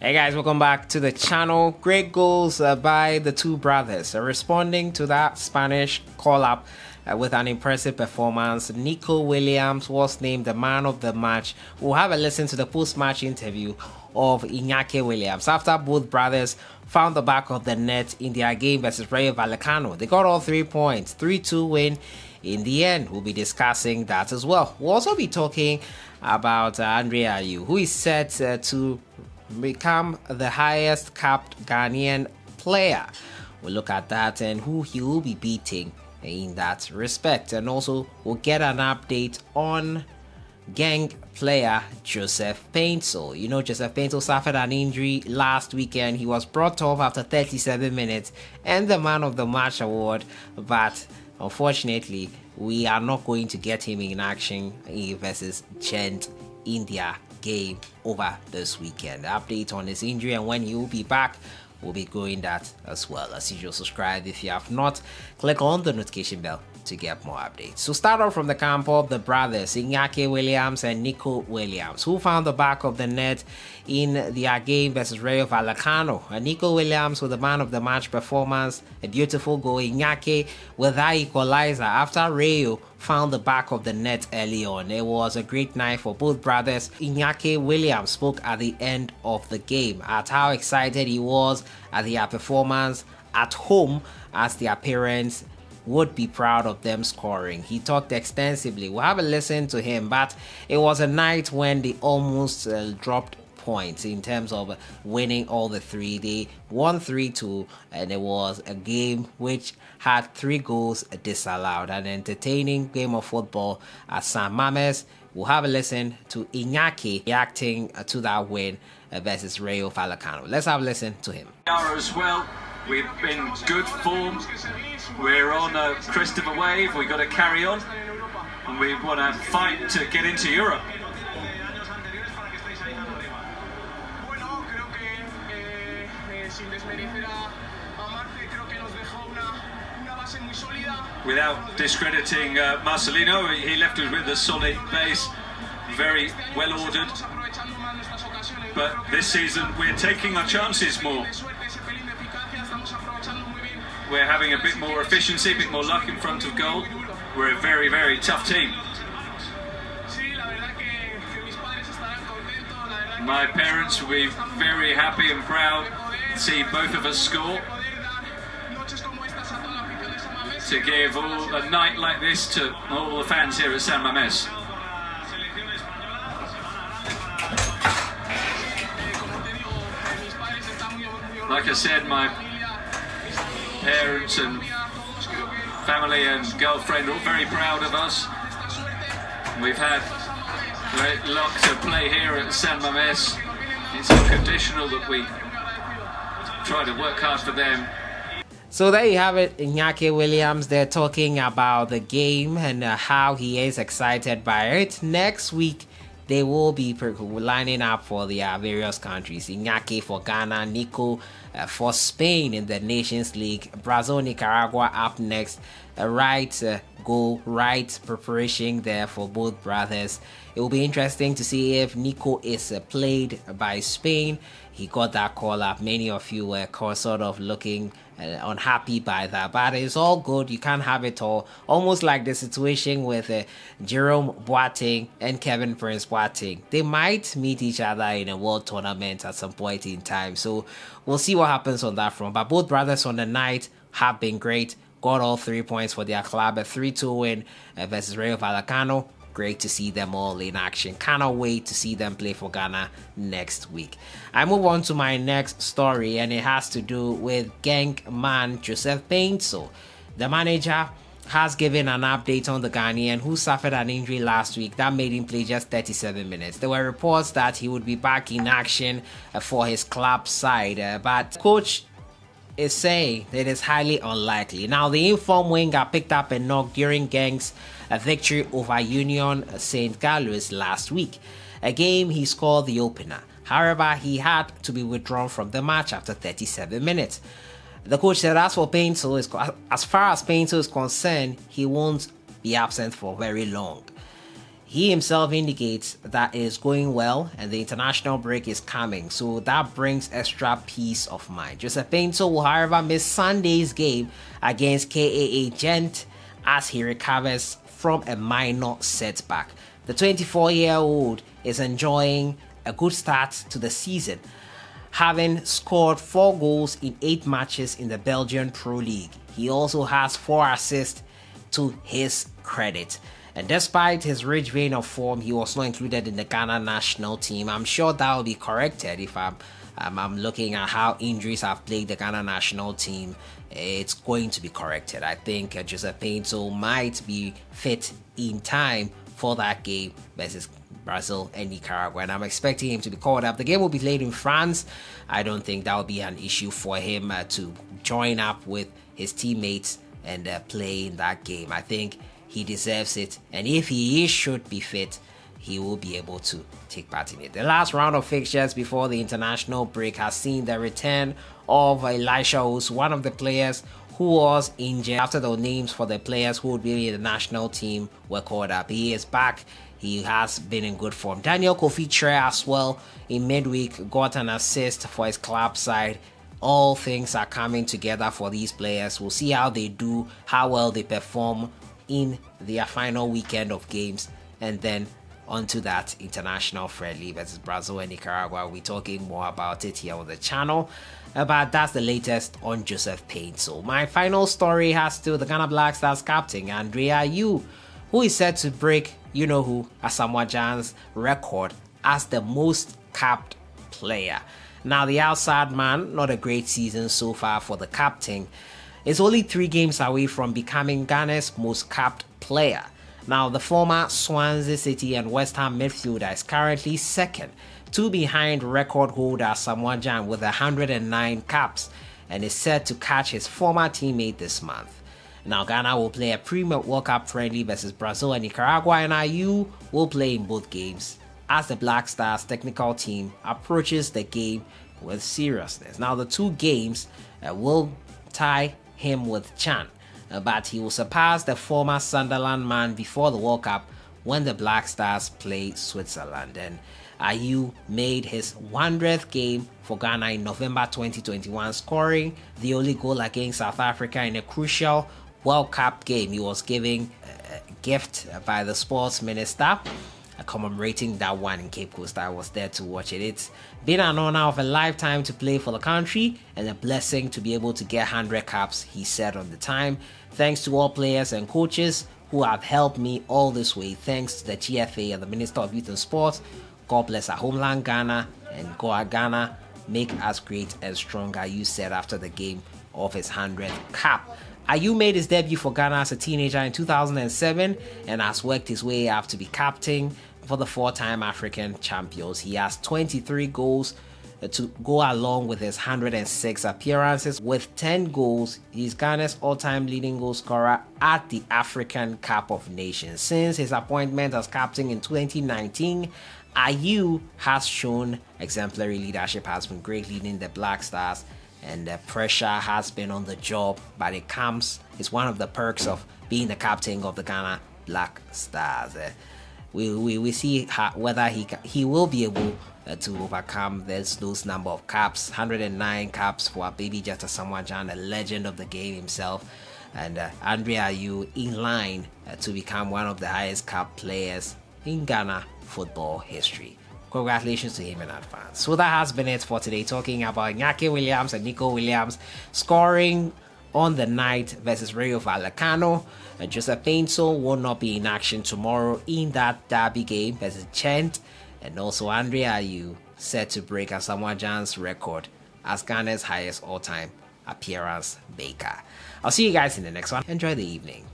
Hey guys, welcome back to the channel. Great goals by the two brothers responding to that Spanish call-up with an impressive performance. Nico Williams was named the man of the match. We'll have a listen to the post-match interview of Inaki Williams after both brothers found the back of the net in their game versus Rayo Vallecano. They got all 3 points, 3-2 win in the end. We'll be discussing that as well. We'll also be talking about Ayew, who is set to become the highest capped Ghanaian player. We'll look at that and who he will be beating in that respect, and also we'll get an update on gang player Joseph Paintsel. You know, Joseph Paintsel suffered an injury last weekend. He was brought off after 37 minutes and the man of the match award, but unfortunately we are not going to get him in action versus GYAN'S in their game over this weekend. The update on his injury and when he will be back, we'll be going that as well. As usual, subscribe if you have not. Click on the notification bell to get more updates. So start off from the camp of the brothers Inaki Williams and Nico Williams, who found the back of the net in their game versus Rayo Vallecano. Nico Williams with the man of the match performance, a beautiful goal. Inaki with that equalizer after Rayo found the back of the net early on. It was a great night for both brothers. Inaki Williams spoke at the end of the game at how excited he was at their performance at home, as their parents would be proud of them scoring. He talked extensively. We'll have a listen to him, but it was a night when they almost dropped points in terms of winning all the three. They won 3-2, and it was a game which had 3 goals disallowed. An entertaining game of football at ASAMOAH. We'll have a listen to Inaki reacting to that win versus Rayo Vallecano. Let's have a listen to him. As well, we've been good form. We're on a crest of a wave. We've got to carry on, and we want to fight to get into Europe. Without discrediting Marcelino, he left us with a solid base, very well ordered. But this season we're taking our chances more. We're having a bit more efficiency, a bit more luck in front of goal. We're a very, very tough team. My parents will be very happy and proud to see both of us score. To give all a night like this to all the fans here at ASAMOAH. Like I said, my parents and family and girlfriend are all very proud of us. We've had great luck to play here at ASAMOAH. It's unconditional that we try to work hard for them. So there you have it, Inaki Williams. They're talking about the game and how he is excited by it. Next week, they will be lining up for their various countries. Inaki for Ghana, Nico for Spain in the Nations League, Brazil, Nicaragua up next. Right goal, right preparation there for both brothers. It will be interesting to see if Nico is played by Spain. He got that call up. Many of you were sort of looking unhappy by that, but it's all good. You can't have it all. Almost like the situation with Jerome Boateng and Kevin Prince Boateng. They might meet each other in a world tournament at some point in time, so we'll see what happens on that front. But both brothers on the night have been great. Got all 3 points for their club. A 3-2 win versus Rayo Vallecano. Great to see them all in action. Cannot wait to see them play for Ghana next week. I move on to my next story, and it has to do with gang man Joseph Paintsel. The manager has given an update on the Ghanaian who suffered an injury last week that made him play just 37 minutes. There were reports that he would be back in action for his club side, but coach is saying it is highly unlikely. Now, the informed winger picked up a knock during GYAN'S victory over Union St. Gallois last week, a game he scored the opener. However, he had to be withdrawn from the match after 37 minutes. The coach said as far as Paintsel is concerned, he won't be absent for very long. he himself indicates that it is going well and the international break is coming, so that brings extra peace of mind. Joseph Painter will, however, miss Sunday's game against KAA Gent as he recovers from a minor setback. The 24-year-old is enjoying a good start to the season, having scored 4 goals in 8 matches in the Belgian Pro League. He also has 4 assists to his credit. And despite his rich vein of form, he was not included in the Ghana national team. I'm sure that will be corrected if I'm looking at how injuries have plagued the Ghana national team. It's going to be corrected. I think Joseph Painter might be fit in time for that game versus Brazil and Nicaragua, and I'm expecting him to be called up. The game will be played in France. I don't think that will be an issue for him to join up with his teammates and play in that game. I think he deserves it, and if he should be fit, he will be able to take part in it. The last round of fixtures before the international break has seen the return of Elisha Owusu, one of the players who was injured. After the names for the players who would be in the national team were called up, he is back. He has been in good form. Daniel Kofi Tre as well in midweek got an assist for his club side. All things are coming together for these players. We'll see how they do, how well they perform in their final weekend of games, and then onto that international friendly versus Brazil and Nicaragua. We're talking more about it here on the channel, but that's the latest on Joseph Painter. So my final story has to the Ghana Black Stars captain Ayew, who is set to break ASAMOAH GYAN'S record as the most capped player. Now the outside man, not a great season so far for the captain, is only 3 games away from becoming Ghana's most capped player. Now the former Swansea City and West Ham midfielder is currently second, 2 behind record holder ASAMOAH GYAN with 109 caps, and is set to catch his former teammate this month. Now Ghana will play a pre-World Cup friendly versus Brazil and Nicaragua, and Ayew will play in both games as the Black Stars technical team approaches the game with seriousness. Now the 2 games will tie him with Chan, but he will surpass the former Sunderland man before the World Cup when the Black Stars play Switzerland. And Ayew made his 100th game for Ghana in November 2021, scoring the only goal against South Africa in a crucial World Cup game. He was given a gift by the sports minister commemorating that one in Cape Coast. I was there to watch it. It's been an honor of a lifetime to play for the country and a blessing to be able to get 100 caps, he said on the time. Thanks to all players and coaches who have helped me all this way. Thanks to the GFA and the Minister of Youth and Sports. God bless our homeland Ghana, and God Ghana make us great and stronger, you said after the game of his 100th cap. Ayew made his debut for Ghana as a teenager in 2007 and has worked his way up to be captain for the 4-time African champions. He has 23 goals to go along with his 106 appearances. With 10 goals, he's Ghana's all-time leading goal scorer at the African Cup of Nations. Since his appointment as captain in 2019, Ayew has shown exemplary leadership, has been great leading the Black Stars, and the pressure has been on the job, but it's one of the perks of being the captain of the Ghana Black Stars. We see whether he will be able to overcome those number of caps. 109 caps for our baby Just ASAMOAH GYAN, a legend of the game himself, and Ayew in line to become one of the highest cap players in Ghana football history. Congratulations to him in advance. So that has been it for today, talking about Inaki Williams and Nico Williams scoring on the night versus RAYO Vallecano. Joseph Painter will not be in action tomorrow in that derby game versus Gent, and also Ayew set to break ASAMOAH GYAN'S record as Ghana's highest all-time appearance maker. I'll see you guys in the next one. Enjoy the evening.